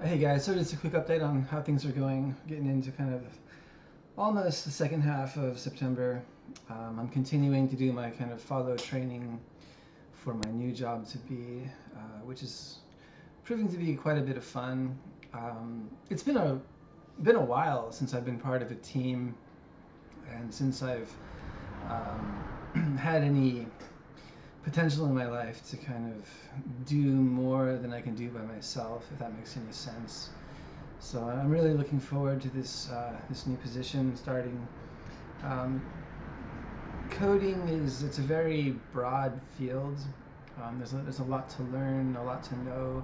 Hey guys, so just a quick update on how things are going, getting into kind of almost the second half of September. I'm continuing to do my kind of follow training for my new job to be, which is proving to be quite a bit of fun. It's been a while since I've been part of a team, and since I've had any potential in my life to kind of do more than I can do by myself, if that makes any sense. So I'm really looking forward to this new position starting. Um, Coding it's a very broad field. There's a lot to learn, a lot to know,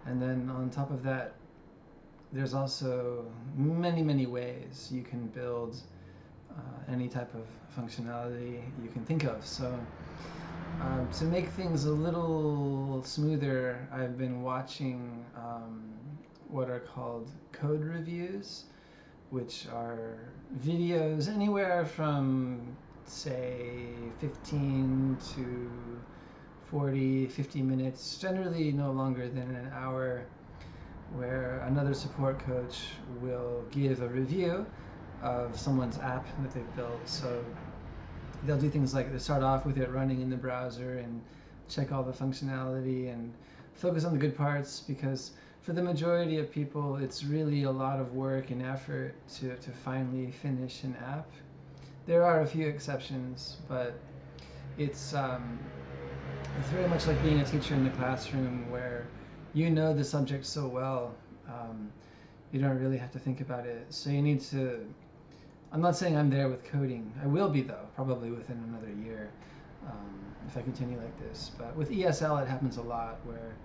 and then on top of that, there's also many ways you can build any type of functionality you can think of. So to make things a little smoother, I've been watching what are called code reviews, which are videos anywhere from, say, 15 to 40, 50 minutes, generally no longer than an hour, where another support coach will give a review of someone's app that they've built. So they'll do things like they start off with it running in the browser and check all the functionality and focus on the good parts, because for the majority of people it's really a lot of work and effort to finally finish an app. There are a few exceptions, but it's um, it's very much like being a teacher in the classroom where you know the subject so well, um, you don't really have to think about it. So you need to. I'm not saying I'm there with coding. I will be though, probably within another year, if I continue like this. But with ESL, it happens a lot where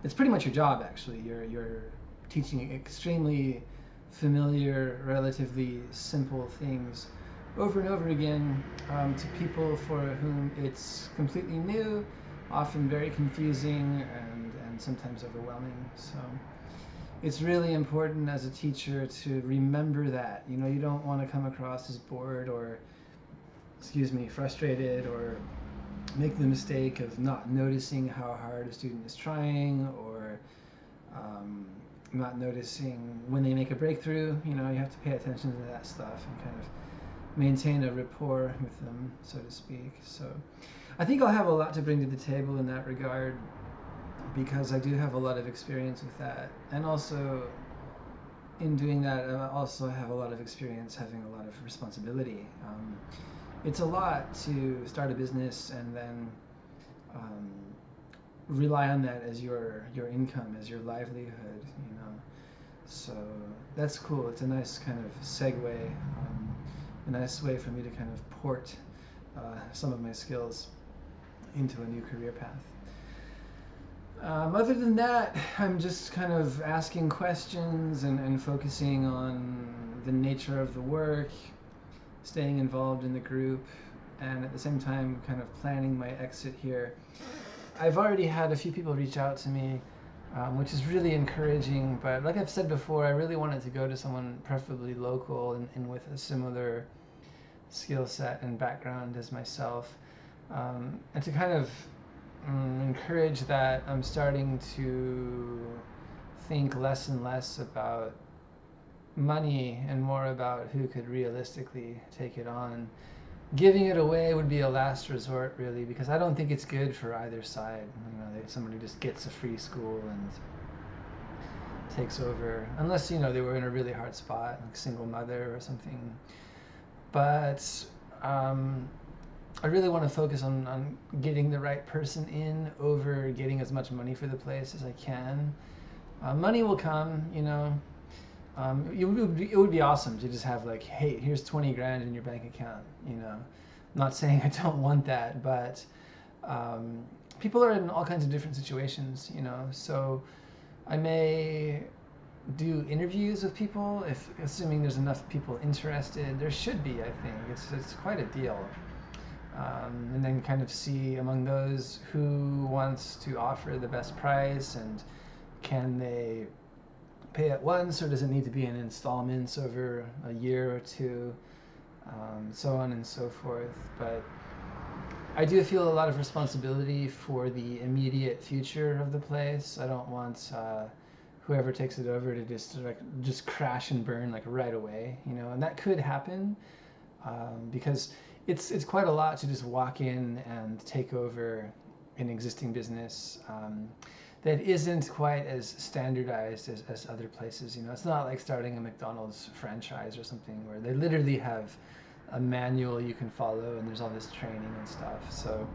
it's pretty much your job actually. You're teaching extremely familiar, relatively simple things over and over again to people for whom it's completely new, often very confusing and sometimes overwhelming. So it's really important as a teacher to remember that. You know, you don't want to come across as bored or, excuse me, frustrated, or make the mistake of not noticing how hard a student is trying, or um, not noticing when they make a breakthrough. You know, you have to pay attention to that stuff and kind of maintain a rapport with them, so to speak. So I think I'll have a lot to bring to the table in that regard, because I do have a lot of experience with that. And also, in doing that, I also have a lot of experience having a lot of responsibility. It's a lot to start a business and then um, rely on that as your income, as your livelihood. You know, so that's cool. It's a nice kind of segue, a nice way for me to kind of port some of my skills into a new career path. Other than that, I'm just kind of asking questions and focusing on the nature of the work, staying involved in the group, and at the same time kind of planning my exit here. I've already had a few people reach out to me, which is really encouraging, but like I've said before, I really wanted to go to someone preferably local and with a similar skill set and background as myself, and to kind of encourage that. I'm starting to think less and less about money and more about who could realistically take it on. Giving it away would be a last resort, really, because I don't think it's good for either side. You know, somebody just gets a free school and takes over, unless they were in a really hard spot, like single mother or something. But um, I really want to focus on getting the right person in over getting as much money for the place as I can. Money will come, you know. It would be awesome to just have like, hey, here's 20 grand in your bank account. You know, I'm not saying I don't want that, but um, people are in all kinds of different situations. You know, so I may do interviews with people, if assuming there's enough people interested. There should be, I think. It's quite a deal. And then kind of see among those who wants to offer the best price, and can they pay at once, or does it need to be in installments over a year or two, so on and so forth. But I do feel a lot of responsibility for the immediate future of the place. I don't want whoever takes it over to just crash and burn like right away, you know, and that could happen because it's quite a lot to just walk in and take over an existing business that isn't quite as standardized as other places. You know, it's not like starting a McDonald's franchise or something where they literally have a manual you can follow and there's all this training and stuff. So,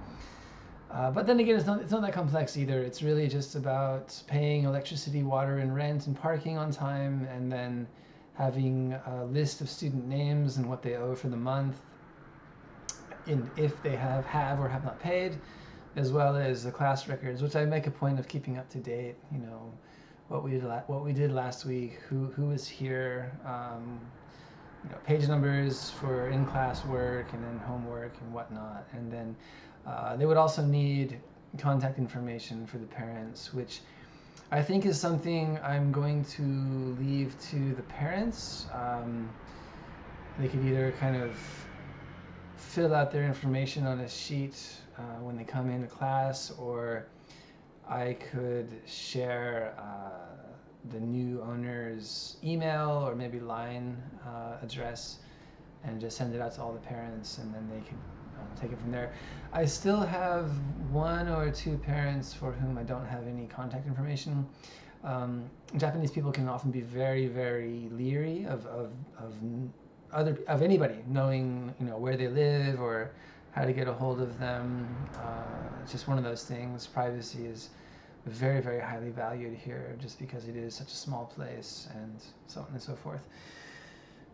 but then again, it's not that complex either. It's really just about paying electricity, water, and rent and parking on time, and then having a list of student names and what they owe for the month, if they have or have not paid, as well as the class records, which I make a point of keeping up to date. You know, what we did last week, who was here, you know, page numbers for in-class work and then homework and whatnot, and then they would also need contact information for the parents, which I think is something I'm going to leave to the parents. They could either kind of fill out their information on a sheet when they come into class, or I could share the new owner's email or maybe line address and just send it out to all the parents, and then they can take it from there. I still have one or two parents for whom I don't have any contact information. Japanese people can often be very, very leery of anybody knowing, you know, where they live or how to get a hold of them. It's just one of those things. Privacy is very, very highly valued here, just because it is such a small place, and so on and so forth.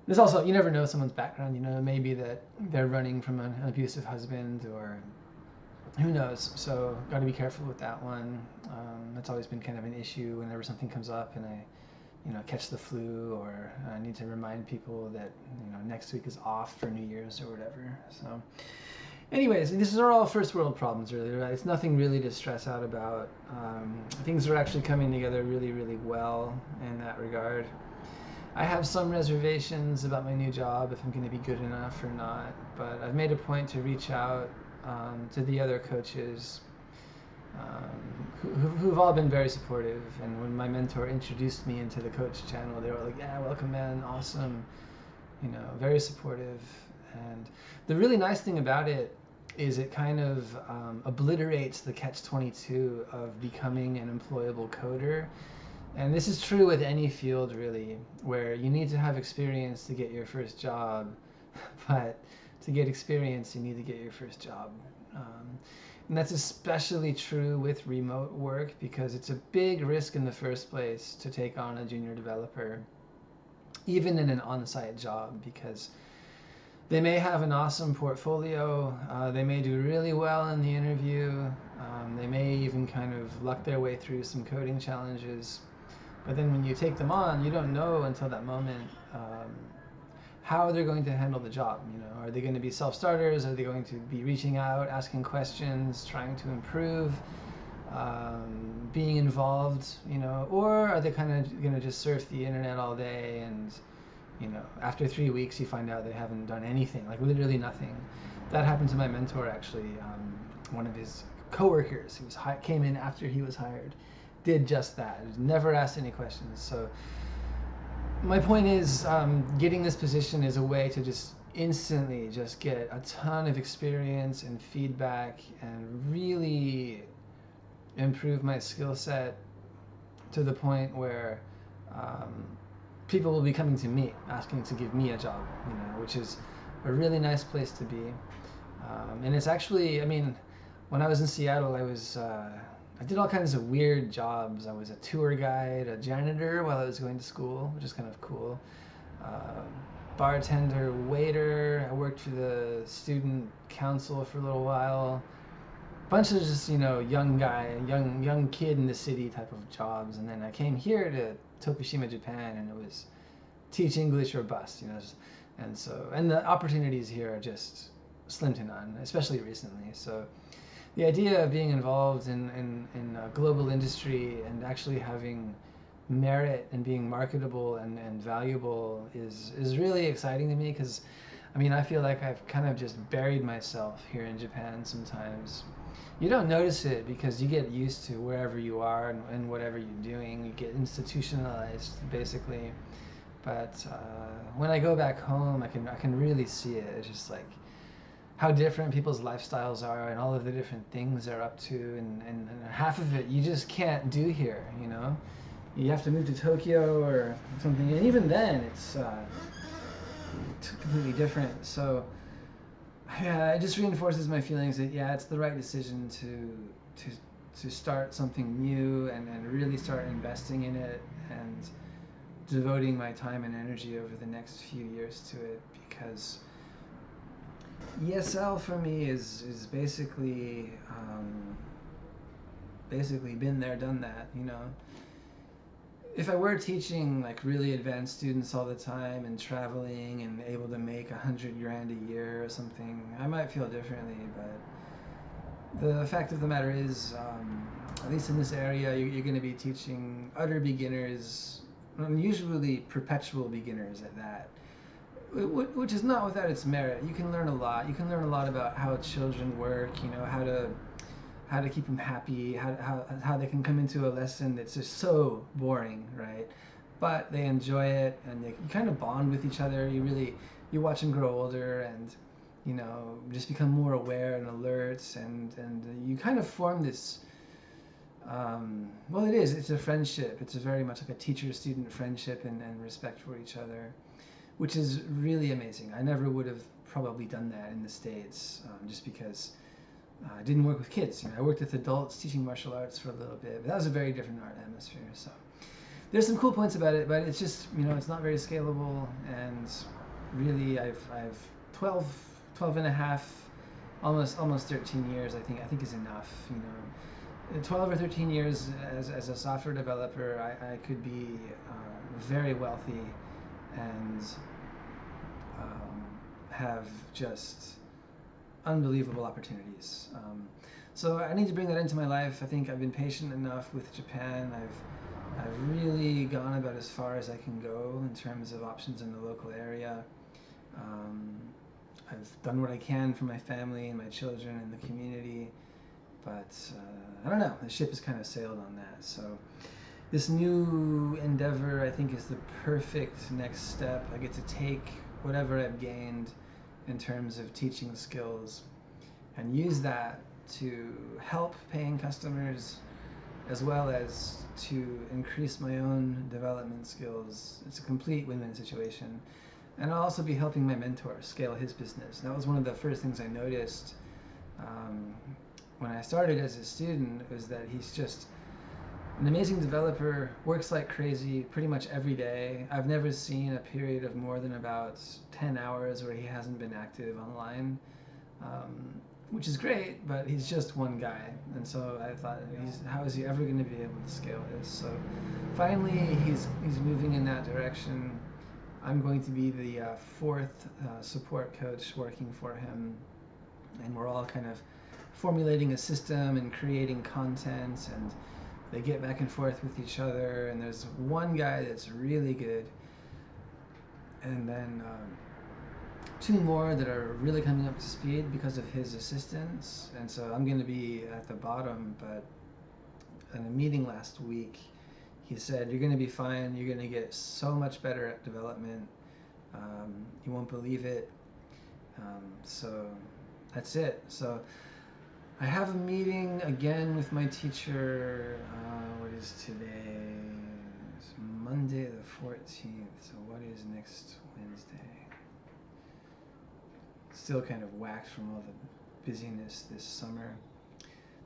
There's also, you never know someone's background. You know, maybe that they're running from an abusive husband, or who knows. So got to be careful with that one. That's always been kind of an issue whenever something comes up and I, you know, catch the flu, or I need to remind people that, you know, next week is off for New Year's or whatever. So anyways, these are all first world problems, really, right? It's nothing really to stress out about. Things are actually coming together really, really well in that regard. I have some reservations about my new job, if I'm going to be good enough or not, but I've made a point to reach out to the other coaches who've all been very supportive. And when my mentor introduced me into the coach channel, they were like, yeah, welcome, man, awesome, you know, very supportive. And the really nice thing about it is it kind of obliterates the catch-22 of becoming an employable coder. And this is true with any field, really, where you need to have experience to get your first job, but to get experience, you need to get your first job. And that's especially true with remote work, because it's a big risk in the first place to take on a junior developer, even in an on-site job, because they may have an awesome portfolio, they may do really well in the interview, they may even kind of luck their way through some coding challenges. But then when you take them on, you don't know until that moment how they're going to handle the job. You know, are they going to be self-starters? Are they going to be reaching out, asking questions, trying to improve, being involved? You know, or are they kind of going to just surf the internet all day, and, you know, after 3 weeks you find out they haven't done anything, like literally nothing. That happened to my mentor, actually. One of his coworkers who came in after he was hired did just that. Never asked any questions. So my point is, getting this position is a way to just instantly just get a ton of experience and feedback and really improve my skill set to the point where people will be coming to me asking to give me a job, you know, which is a really nice place to be. And it's actually, I mean, when I was in Seattle, I did all kinds of weird jobs. I was a tour guide, a janitor while I was going to school, which is kind of cool. Bartender, waiter. I worked for the student council for a little while. Bunch of just, you know, young kid in the city type of jobs. And then I came here to Tokushima, Japan, and it was teach English or bust, you know. And the opportunities here are just slim to none, especially recently. So the idea of being involved in a global industry and actually having merit and being marketable and valuable is really exciting to me, because, I mean, I feel like I've kind of just buried myself here in Japan sometimes. You don't notice it because you get used to wherever you are and whatever you're doing. You get institutionalized, basically. But when I go back home, I can really see it. It's just like how different people's lifestyles are and all of the different things they're up to, and half of it you just can't do here. You have to move to Tokyo or something, and even then it's completely different. So yeah, it just reinforces my feelings that yeah, it's the right decision to start something new and really start investing in it and devoting my time and energy over the next few years to it, because ESL for me is basically been there, done that. If I were teaching like really advanced students all the time and traveling and able to make $100,000 a year or something, I might feel differently. But the fact of the matter is, at least in this area, you're going to be teaching utter beginners, usually perpetual beginners at that, which is not without its merit. You can learn a lot. You can learn a lot about how children work. How to keep them happy, how they can come into a lesson that's just so boring, right? But they enjoy it, and you kind of bond with each other. You watch them grow older, and just become more aware and alert, and you kind of form this. Well, it's a friendship. It's a very much like a teacher-student friendship and respect for each other, which is really amazing. I never would have probably done that in the States, just because I didn't work with kids. I worked with adults teaching martial arts for a little bit, but that was a very different art atmosphere. So there's some cool points about it, but it's just it's not very scalable, and really I've 12 and a half, almost 13 years. I think is enough. 12 or 13 years as a software developer, I could be very wealthy and have just unbelievable opportunities. So I need to bring that into my life. I think I've been patient enough with Japan. I've really gone about as far as I can go in terms of options in the local area. I've done what I can for my family and my children and the community, but I don't know. The ship has kind of sailed on that. So this new endeavor, I think, is the perfect next step. I get to take whatever I've gained in terms of teaching skills and use that to help paying customers as well as to increase my own development skills. It's a complete win-win situation. And I'll also be helping my mentor scale his business. That was one of the first things I noticed when I started as a student, was that he's just an amazing developer, works like crazy pretty much every day. I've never seen a period of more than about 10 hours where he hasn't been active online, which is great, but he's just one guy. And so I thought, how is he ever going to be able to scale this? So finally, he's moving in that direction. I'm going to be the fourth support coach working for him, and we're all kind of formulating a system and creating content, and they get back and forth with each other, and there's one guy that's really good, and then two more that are really coming up to speed because of his assistance. And so I'm going to be at the bottom. But in a meeting last week, he said, you're going to be fine, you're going to get so much better at development, you won't believe it. So that's it. So I have a meeting again with my teacher. What is today? It's Monday the 14th. So what is next Wednesday? Still kind of whacked from all the busyness this summer.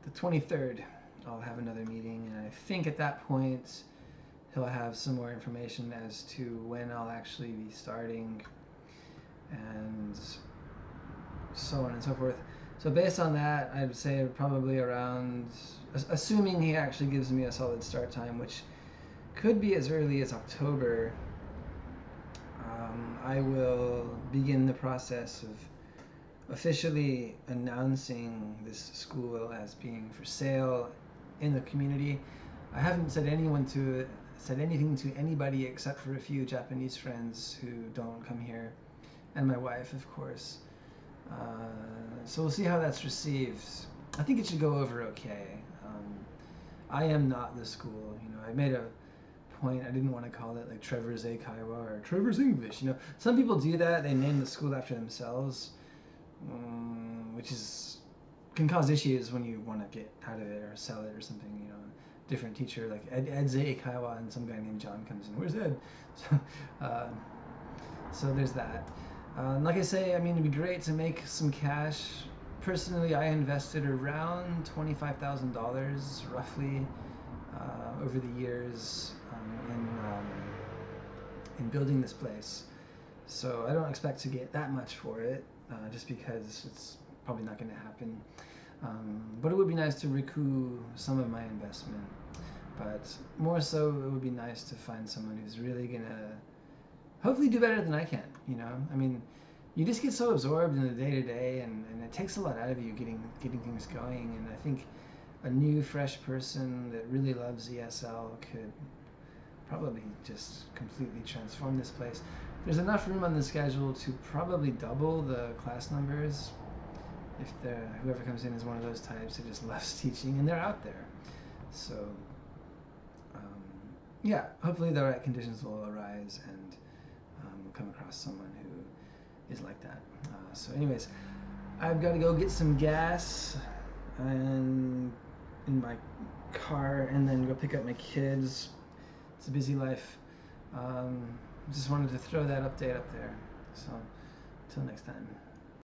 The 23rd, I'll have another meeting, and I think at that point he'll have some more information as to when I'll actually be starting, and so on and so forth. So based on that, I'd say probably around, assuming he actually gives me a solid start time, which could be as early as October, I will begin the process of officially announcing this school as being for sale in the community. I haven't said anything to anybody except for a few Japanese friends who don't come here, and my wife, of course. So we'll see how that's received. I think it should go over okay. I am not the school. You know, I made a point. I didn't want to call it like Trevor's Eikaiwa or Trevor's English. You know, some people do that. They name the school after themselves, which can cause issues when you want to get out of it or sell it or something. You know, different teacher like Ed's Eikaiwa and some guy named John comes in. Where's Ed? So there's that. Like I say, I mean, it'd be great to make some cash. Personally, I invested around $25,000 roughly over the years in building this place. So I don't expect to get that much for it, just because it's probably not going to happen. But it would be nice to recoup some of my investment. But more so, it would be nice to find someone who's really going to hopefully do better than I can, you know? I mean, you just get so absorbed in the day-to-day, and it takes a lot out of you getting things going, and I think a new, fresh person that really loves ESL could probably just completely transform this place. There's enough room on the schedule to probably double the class numbers if whoever comes in is one of those types that just loves teaching, and they're out there. So, yeah, hopefully the right conditions will arise, and we'll come across someone who is like that. So anyways, I've got to go get some gas and in my car, and then go pick up my kids. It's a busy life. Just wanted to throw that update up there. So, until next time.